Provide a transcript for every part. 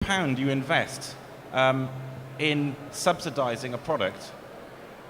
£1 you invest in subsidising a product,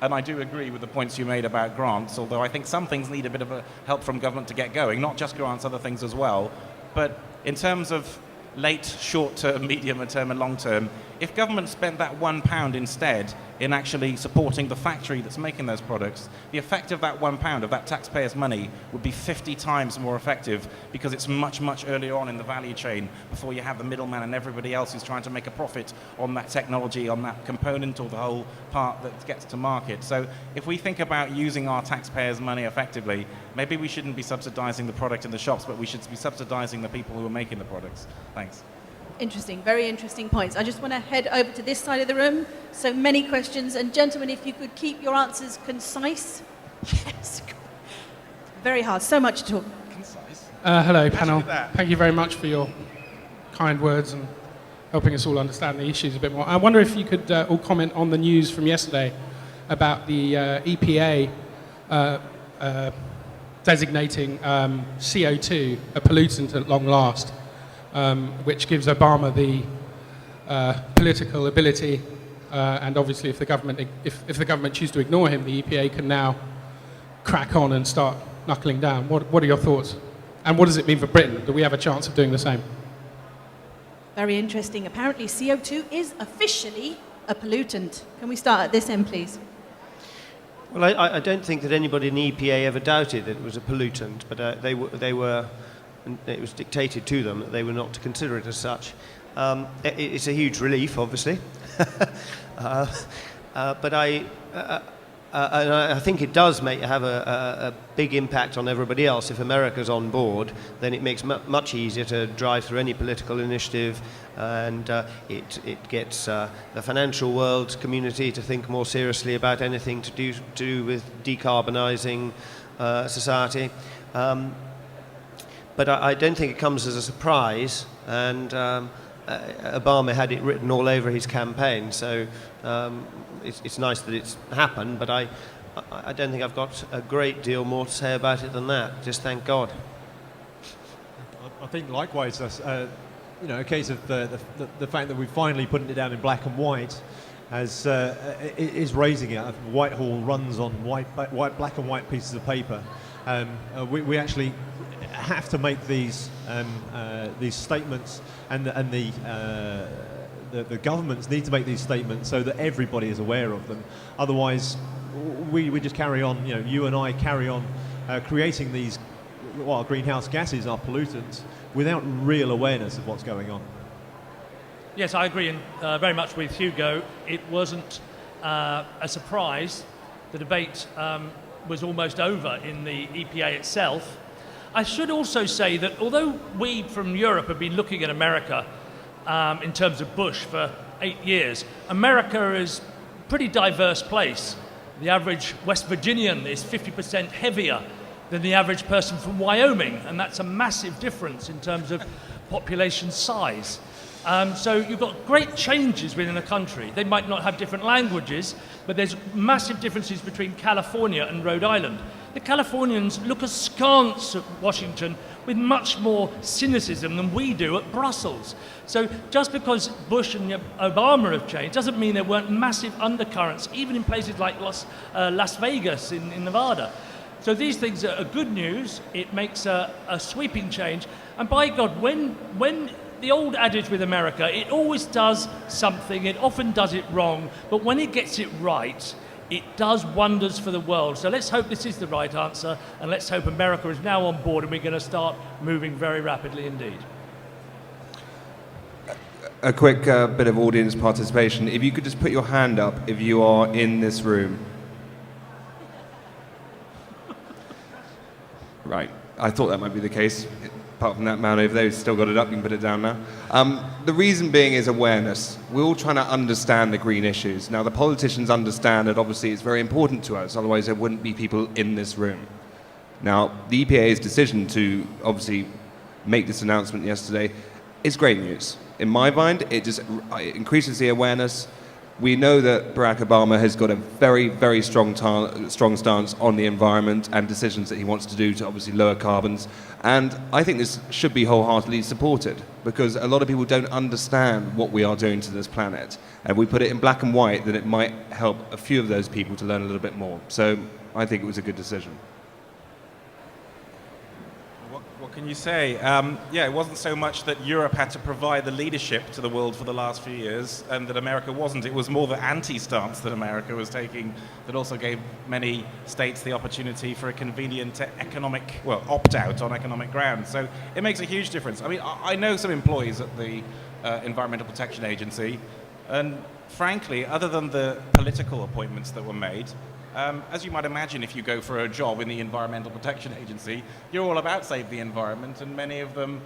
and I do agree with the points you made about grants, although I think some things need a bit of help from government to get going, not just grants, other things as well. But in terms of late, short-term, medium-term and long-term, if government spent that £1 instead in actually supporting the factory that's making those products, the effect of that £1, of that taxpayers' money, would be 50 times more effective, because it's much, much earlier on in the value chain before you have the middleman and everybody else who's trying to make a profit on that technology, on that component or the whole part that gets to market. So if we think about using our taxpayers' money effectively, maybe we shouldn't be subsidizing the product in the shops, but we should be subsidizing the people who are making the products. Thanks. Interesting, very interesting points. I just want to head over to this side of the room. So many questions. And gentlemen, if you could keep your answers concise. Yes. Very hard, so much to talk. Concise. Hello, panel. Thank you very much for your kind words and helping us all understand the issues a bit more. I wonder if you could all comment on the news from yesterday about the EPA designating CO2 a pollutant at long last. Which gives Obama the political ability, and obviously if the government choose to ignore him, the EPA can now crack on and start knuckling down. What are your thoughts? And what does it mean for Britain? Do we have a chance of doing the same? Very interesting. Apparently CO2 is officially a pollutant. Can we start at this end, please? Well, I don't think that anybody in the EPA ever doubted that it was a pollutant, but it was dictated to them that they were not to consider it as such. It's a huge relief, obviously, but I think it does have a big impact on everybody else. If America's on board, then it makes much easier to drive through any political initiative, and it gets the financial world community to think more seriously about anything to do with decarbonising society. But I don't think it comes as a surprise, and Obama had it written all over his campaign, so it's nice that it's happened, but I don't think I've got a great deal more to say about it than that. Just thank God. I think likewise, a case of the fact that we're finally putting it down in black and white is raising it. Whitehall runs on black and white pieces of paper. We actually have to make these statements, and the governments need to make these statements so that everybody is aware of them. Otherwise, we just carry on. You and I carry on creating these greenhouse gases, our pollutants, without real awareness of what's going on. Yes, I agree very much with Hugo. It wasn't a surprise. The debate was almost over in the EPA itself. I should also say that although we from Europe have been looking at America in terms of Bush for 8 years, America is a pretty diverse place. The average West Virginian is 50% heavier than the average person from Wyoming, and that's a massive difference in terms of population size. So you've got great changes within a country. They might not have different languages, but there's massive differences between California and Rhode Island. The Californians look askance at Washington with much more cynicism than we do at Brussels. So just because Bush and Obama have changed doesn't mean there weren't massive undercurrents, even in places like Las Vegas in Nevada. So these things are good news. It makes a sweeping change. And by God, when the old adage with America, it always does something, it often does it wrong, but when it gets it right, it does wonders for the world. So let's hope this is the right answer, and let's hope America is now on board and we're going to start moving very rapidly indeed. A quick bit of audience participation. If you could just put your hand up if you are in this room. Right, I thought that might be the case. Apart from that man over there who's still got it up, you can put it down now. The reason being is awareness. We're all trying to understand the green issues. Now, the politicians understand that obviously it's very important to us, otherwise there wouldn't be people in this room. Now, the EPA's decision to obviously make this announcement yesterday is great news. In my mind, it just increases the awareness. We know that Barack Obama has got a very, very strong stance on the environment and decisions that he wants to do to obviously lower carbons. And I think this should be wholeheartedly supported, because a lot of people don't understand what we are doing to this planet. And we put it in black and white, then it might help a few of those people to learn a little bit more. So I think it was a good decision. What can you say? Yeah, it wasn't so much that Europe had to provide the leadership to the world for the last few years and that America wasn't. It was more the anti-stance that America was taking that also gave many states the opportunity for a convenient opt-out on economic grounds. So it makes a huge difference. I mean, I know some employees at the Environmental Protection Agency, and frankly, other than the political appointments that were made, as you might imagine, if you go for a job in the Environmental Protection Agency, you're all about save the environment, and many of them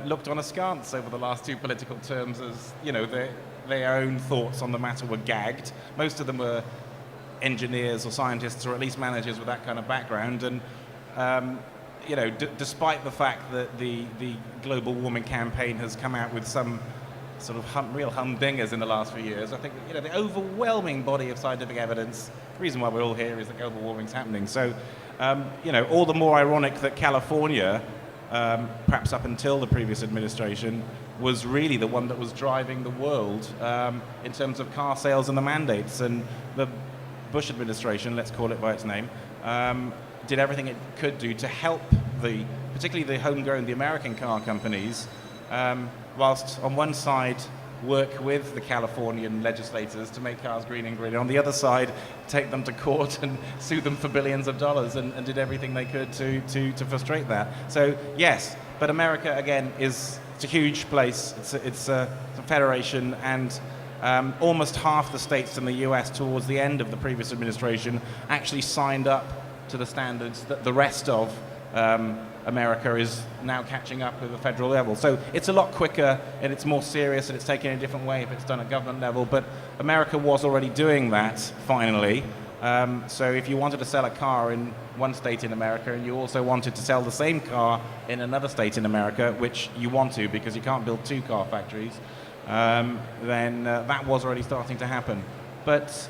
looked on askance over the last two political terms as, you know, their own thoughts on the matter were gagged. Most of them were engineers or scientists or at least managers with that kind of background, and you know, despite the fact that the global warming campaign has come out with some sort of real humdingers in the last few years, I think, you know, the overwhelming body of scientific evidence, the reason why we're all here is that global warming's happening. So, you know, all the more ironic that California, perhaps up until the previous administration, was really the one that was driving the world in terms of car sales and the mandates. And the Bush administration, let's call it by its name, did everything it could do to help particularly the homegrown, the American car companies, whilst on one side work with the Californian legislators to make cars green and greener, on the other side take them to court and sue them for billions of dollars, and did everything they could to frustrate that. So yes, but America again it's a huge place. It's a federation, and almost half the states in the US towards the end of the previous administration actually signed up to the standards that the rest of America is now catching up at the federal level. So it's a lot quicker and it's more serious and it's taken in a different way if it's done at government level. But America was already doing that finally. So if you wanted to sell a car in one state in America and you also wanted to sell the same car in another state in America, which you want to because you can't build two car factories, then that was already starting to happen. But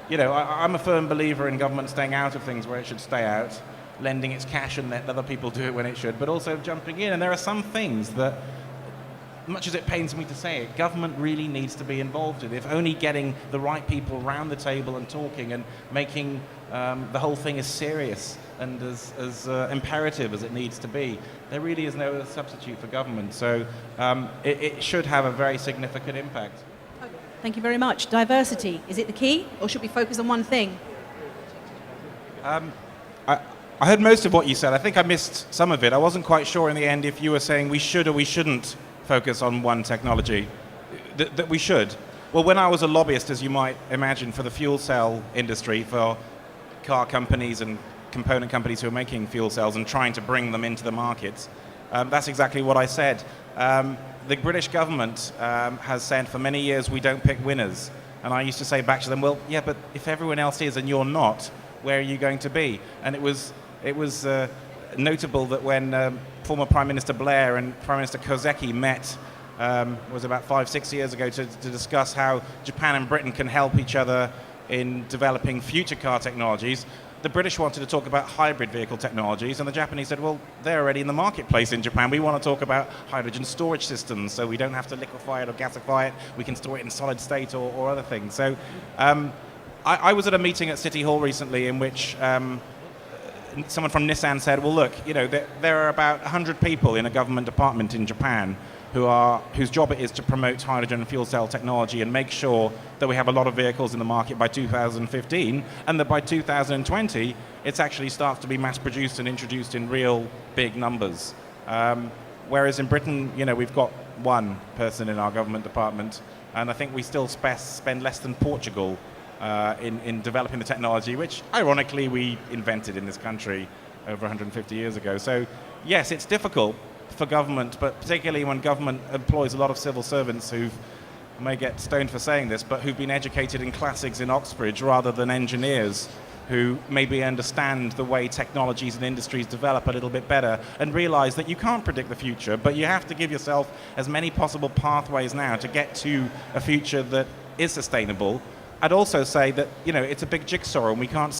you know, I'm a firm believer in government staying out of things where it should stay out, lending its cash and let other people do it when it should, but also jumping in. And there are some things that, much as it pains me to say it, government really needs to be involved in. If only getting the right people around the table and talking and making the whole thing as serious and as imperative as it needs to be, there really is no substitute for government. So it should have a very significant impact. Thank you very much. Diversity, is it the key, or should we focus on one thing? I heard most of what you said. I think I missed some of it. I wasn't quite sure in the end if you were saying we should or we shouldn't focus on one technology. That we should. Well, when I was a lobbyist, as you might imagine, for the fuel cell industry, for car companies and component companies who are making fuel cells and trying to bring them into the markets, that's exactly what I said. The British government has said for many years we don't pick winners. And I used to say back to them, well, yeah, but if everyone else is and you're not, where are you going to be? And it was notable that when former Prime Minister Blair and Prime Minister Kozeki met, was about 5-6 years ago, to discuss how Japan and Britain can help each other in developing future car technologies. The British wanted to talk about hybrid vehicle technologies, and the Japanese said, well, they're already in the marketplace in Japan. We want to talk about hydrogen storage systems, so we don't have to liquefy it or gasify it. We can store it in solid state or other things. So I was at a meeting at City Hall recently in which someone from Nissan said, well, look, you know, there are about 100 people in a government department in Japan whose job it is to promote hydrogen and fuel cell technology and make sure that we have a lot of vehicles in the market by 2015, and that by 2020 it actually starts to be mass produced and introduced in real big numbers. Whereas in Britain, you know, we've got one person in our government department, and I think we still spend less than Portugal in developing the technology, which ironically we invented in this country over 150 years ago. So yes, it's difficult for government, but particularly when government employs a lot of civil servants who may get stoned for saying this, but who've been educated in classics in Oxbridge rather than engineers who maybe understand the way technologies and industries develop a little bit better and realize that you can't predict the future, but you have to give yourself as many possible pathways now to get to a future that is sustainable. I'd also say that, you know, it's a big jigsaw and we can't